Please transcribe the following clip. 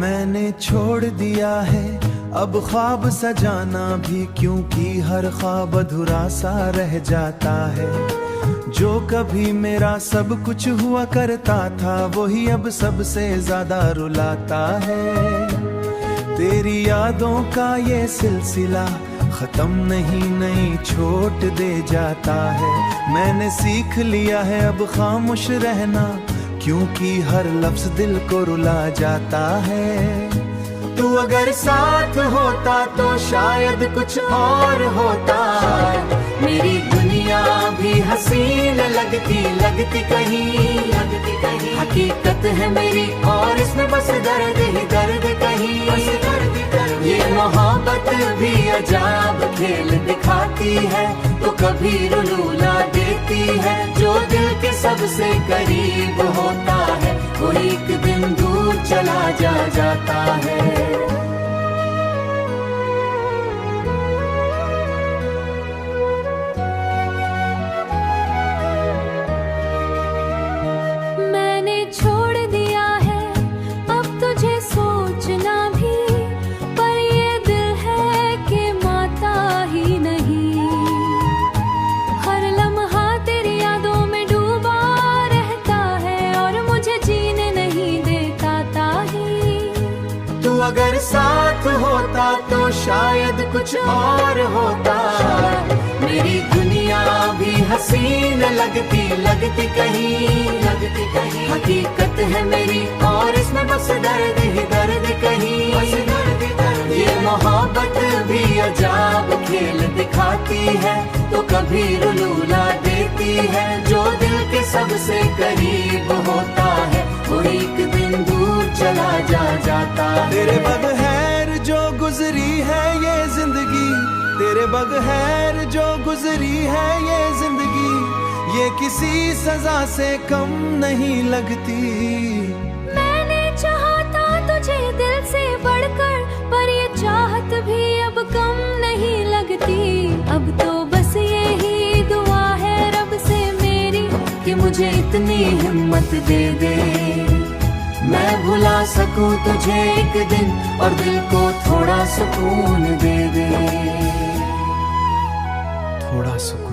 मैंने छोड़ दिया है अब ख्वाब सजाना भी, क्योंकि हर ख्वाब अधूरा सा रह जाता है। जो कभी मेरा सब कुछ हुआ करता था, वही अब सबसे ज्यादा रुलाता है। तेरी यादों का ये सिलसिला खत्म नहीं छोट दे जाता है। मैंने सीख लिया है अब खामोश रहना, क्योंकि हर लफ्ज दिल को रुला जाता है। तू अगर साथ होता तो शायद कुछ और होता। मेरी दुनिया भी हसीन लगती कहीं हकीकत है मेरी, और इसमें बस दर्द ही दर्द कहीं। ये मोहब्बत भी अजाब खेल दिखाती है, तो कभी रुला देती है। जो दिल के सबसे करीब होता है, वो एक दिन दूर चला जाता है। अगर साथ होता तो शायद कुछ और होता। मेरी दुनिया भी हसीन लगती कहीं हकीकत है मेरी, और इसमें बस दर्द ही दर्द कहीं। ये मोहब्बत भी अजाब खेल दिखाती है, तो कभी रुला देती है। जो दिल के सबसे करीब होता है, वो एक दिन दूर चला जाता है। तेरे बगैर जो गुजरी है ये जिंदगी, तेरे बगैर जो गुजरी है ये जिंदगी, ये किसी सजा से कम नहीं लगती। मैंने चाहा था तुझे दिल से बढ़कर, पर ये चाहत भी अब कम नहीं लगती। अब तो बस यही दुआ है रब से मेरी, कि मुझे इतनी हिम्मत दे दे, मैं भुला सकूं तुझे एक दिन, और दिल को थोड़ा सुकून दे दे। थोड़ा सुकून।